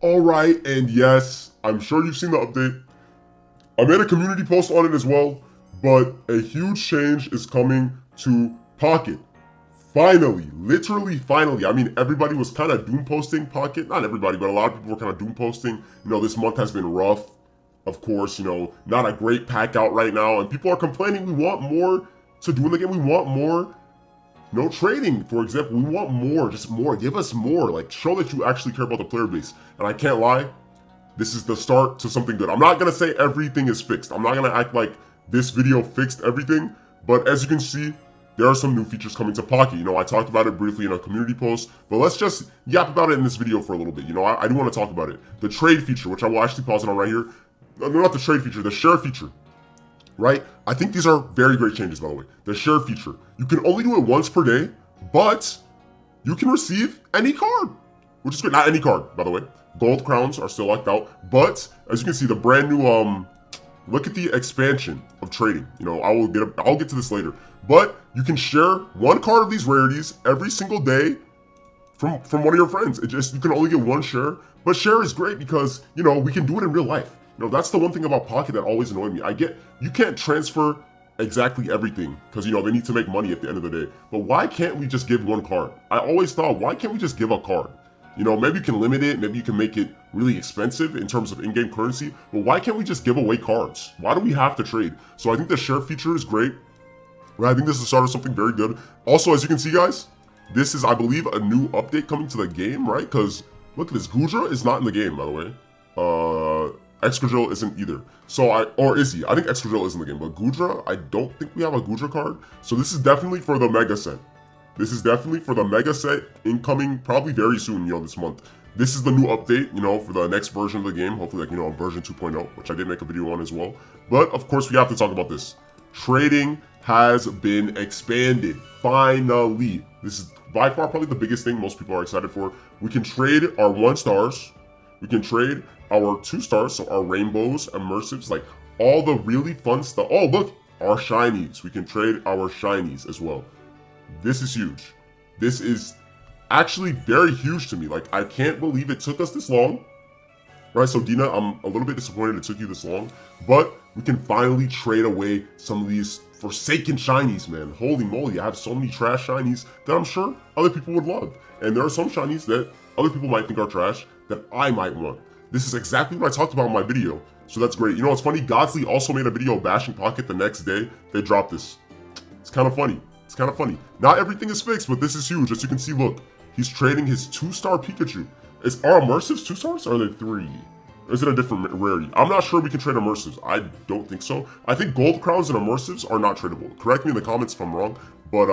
Alright, and yes, I'm sure you've seen the update. I made a community post on it as well, but a huge change is coming to Pocket. Finally, literally finally. I mean, everybody was kind of doom posting Pocket. Not everybody, but a lot of people were kind of doom posting. This month has been rough. Of course, not a great pack out right now, and people are complaining we want more to do in the game. We want more. No trading, for example. We want more, just more. Give us more. Like, show that you actually care about the player base. And I can't lie, this is the start to something good. I'm not gonna say everything is fixed. I'm not gonna act like this video fixed everything, but as you can see, there are some new features coming to Pocket. I talked about it briefly in a community post, but let's just yap about it in this video for a little bit. I do want to talk about it. The trade feature, which I will actually pause it on right here. No, not the trade feature, the share feature. Right? I think these are very great changes, by the way. The share feature. You can only do it once per day, but you can receive any card, which is good. Not any card, by the way. Gold crowns are still locked out, but as you can see, the brand new look at the expansion of trading. I'll get to this later, but you can share one card of these rarities every single day from one of your friends. You can only get one share, but share is great because we can do it in real life. That's the one thing about Pocket that always annoyed me. You can't transfer exactly everything because they need to make money at the end of the day. But why can't we just give one card? I always thought, why can't we just give a card? Maybe you can limit it, maybe you can make it really expensive in terms of in-game currency, but why can't we just give away cards? Why do we have to trade? So I think the share feature is great. I think this is the start of something very good. Also, as you can see, guys, this is, I believe, a new update coming to the game, right? Because look at this, Gudra is not in the game, by the way. Excadrill isn't either. Or is he? I think Excadrill is in the game, but Gudra, I don't think we have a Gudra card. So this is definitely for the Mega Set. This is definitely for the Mega Set incoming probably very soon, this month. This is the new update, for the next version of the game. Hopefully, version 2.0, which I did make a video on as well. But, of course, we have to talk about this. Trading has been expanded. Finally. This is by far probably the biggest thing most people are excited for. We can trade our 1-stars. We can trade our 2-stars, so our rainbows, immersives, like all the really fun stuff. Oh, look, our shinies. We can trade our shinies as well. This is huge. This is actually very huge to me. Like, I can't believe it took us this long. Right, so Dina, I'm a little bit disappointed it took you this long, but we can finally trade away some of these forsaken shinies, man. Holy moly, I have so many trash shinies that I'm sure other people would love. And there are some shinies that other people might think are trash that I might want. This is exactly what I talked about in my video, so that's great. It's funny, Godsley also made a video bashing Pocket the next day they dropped this. It's kind of funny. It's kind of funny. Not everything is fixed, but this is huge. As you can see, look, he's trading his 2-star Pikachu. Are immersives 2-stars or are they 3? Or is it a different rarity? I'm not sure we can trade immersives. I don't think so. I think gold crowns and immersives are not tradable. Correct me in the comments if I'm wrong, but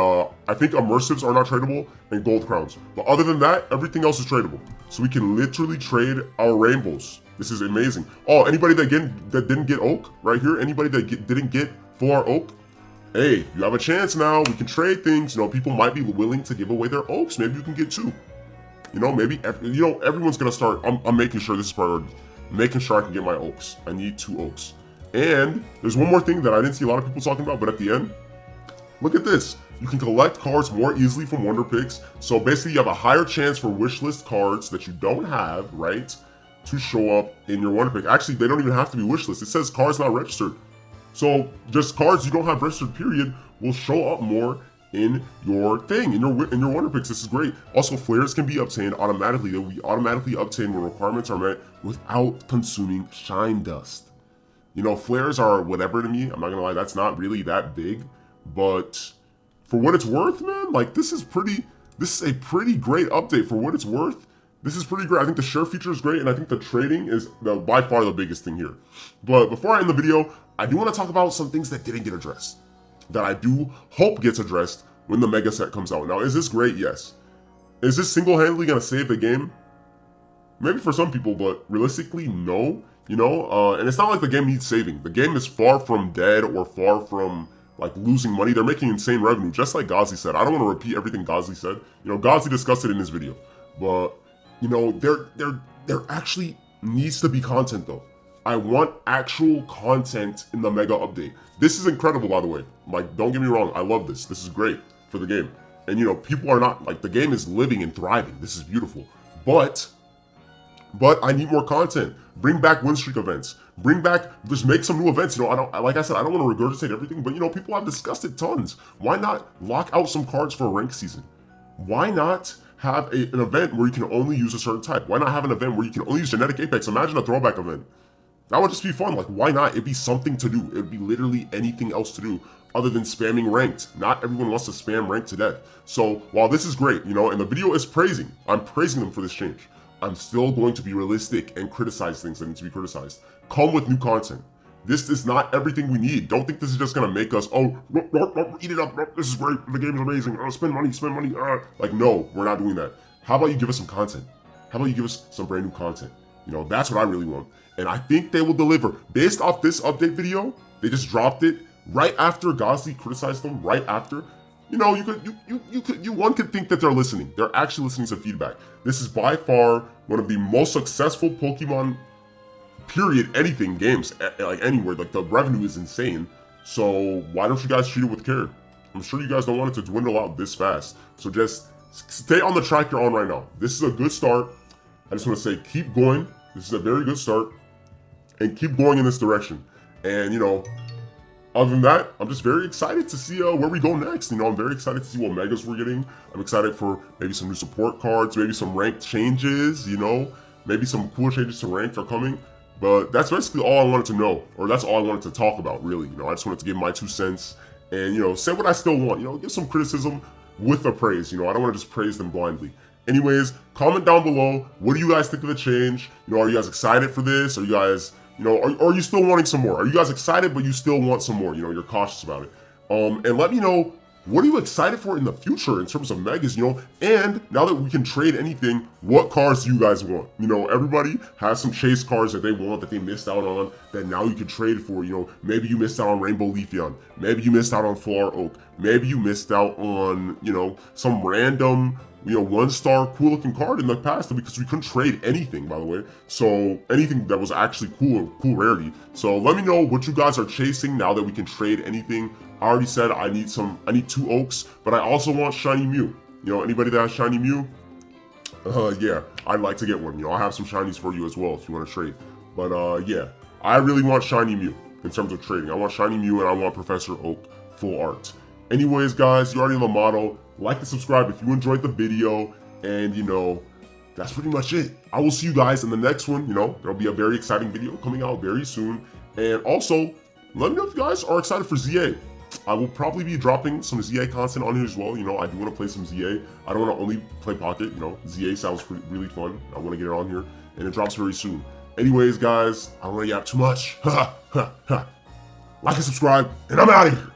I think immersives are not tradable and gold crowns. But other than that, everything else is tradable. So we can literally trade our rainbows. This is amazing. Oh, anybody that didn't get oak right here, anybody that didn't get full art oak, hey, you have a chance now. We can trade things. People might be willing to give away their oaks. Maybe you can get 2. Maybe, everyone's going to start. I'm making sure this is priority. Making sure I can get my oaks. I need 2 oaks. And there's one more thing that I didn't see a lot of people talking about, but at the end, look at this. You can collect cards more easily from Wonder Picks. So basically, you have a higher chance for wishlist cards that you don't have, right, to show up in your Wonder Pick. Actually, they don't even have to be wishlist. It says cards not registered. So just cards you don't have registered, period, will show up more in your thing, in your Wonder Picks. This is great. Also, flares can be obtained automatically. They'll be automatically obtained when requirements are met without consuming shine dust. Flares are whatever to me. I'm not gonna lie, that's not really that big, but for what it's worth, man, like this is a pretty great update for what it's worth. This is pretty great. I think the share feature is great, and I think the trading is by far the biggest thing here. But before I end the video, I do want to talk about some things that didn't get addressed, that I do hope gets addressed when the Mega Set comes out. Now, is this great? Yes. Is this single-handedly going to save the game? Maybe for some people, but realistically, no. And it's not like the game needs saving. The game is far from dead or far from like losing money. They're making insane revenue, just like Godsley said. I don't want to repeat everything Godsley said. Godsley discussed it in his video, but there actually needs to be content though. I want actual content in the Mega Update. This is incredible, by the way. Like, don't get me wrong, I love this. This is great for the game. And people are not, like, the game is living and thriving. This is beautiful. But But I need more content. Bring back win streak events. Bring back, just make some new events. Like I said, I don't want to regurgitate everything, but people have discussed it tons. Why not lock out some cards for a ranked season? Why not have an event where you can only use a certain type? Why not have an event where you can only use genetic apex? Imagine a throwback event. That would just be fun. Like, why not? It'd be something to do. It'd be literally anything else to do other than spamming ranked. Not everyone wants to spam ranked to death. So while this is great, and the video is praising, I'm praising them for this change. I'm still going to be realistic and criticize things that need to be criticized. Come with new content. This is not everything we need. Don't think this is just gonna make us, eat it up, this is great, the game is amazing, spend money, Like, no, we're not doing that. How about you give us some content? How about you give us some brand new content? That's what I really want. And I think they will deliver. Based off this update video, they just dropped it right after Gosly criticized them, right after. One could think that they're listening. They're actually listening to feedback. This is by far one of the most successful Pokemon anything games, like anywhere. Like, the revenue is insane. So why don't you guys treat it with care? I'm sure you guys don't want it to dwindle out this fast. So just stay on the track you're on right now. This is a good start. I just want to say, keep going. This is a very good start. And keep going in this direction. And, other than that, I'm just very excited to see where we go next. I'm very excited to see what megas we're getting. I'm excited for maybe some new support cards, maybe some ranked changes, maybe some cool changes to ranked are coming. But that's basically all I wanted to know, or that's all I wanted to talk about, really. I just wanted to give my 2 cents and, say what I still want. Give some criticism with the praise. I don't want to just praise them blindly. Anyways, comment down below. What do you guys think of the change? Are you guys excited for this? Are you guys... are you still wanting some more? Are you guys excited, but you still want some more? You're cautious about it. And let me know, what are you excited for in the future in terms of megas, And now that we can trade anything, what cards do you guys want? Everybody has some chase cards that they want, that they missed out on, that now you can trade for. Maybe you missed out on Rainbow Leafeon. Maybe you missed out on Flower Oak. Maybe you missed out on, some random... 1-star cool looking card in the past, because we couldn't trade anything, by the way. So anything that was actually cool rarity. So let me know what you guys are chasing now that we can trade anything. I already said I need 2 Oaks, but I also want Shiny Mew. Anybody that has Shiny Mew, yeah, I'd like to get one. I'll have some shinies for you as well if you want to trade. But yeah, I really want Shiny Mew in terms of trading. I want Shiny Mew and I want Professor Oak full art. Anyways, guys, you already know the motto. Like and subscribe if you enjoyed the video, and that's pretty much it. I will see you guys in the next one. There'll be a very exciting video coming out very soon. And also, let me know if you guys are excited for ZA. I will probably be dropping some ZA content on here as well. I do want to play some ZA. I don't want to only play Pocket. ZA sounds really fun. I want to get it on here, and it drops very soon. Anyways, guys, I don't want to yap too much. Like and subscribe, and I'm out of here.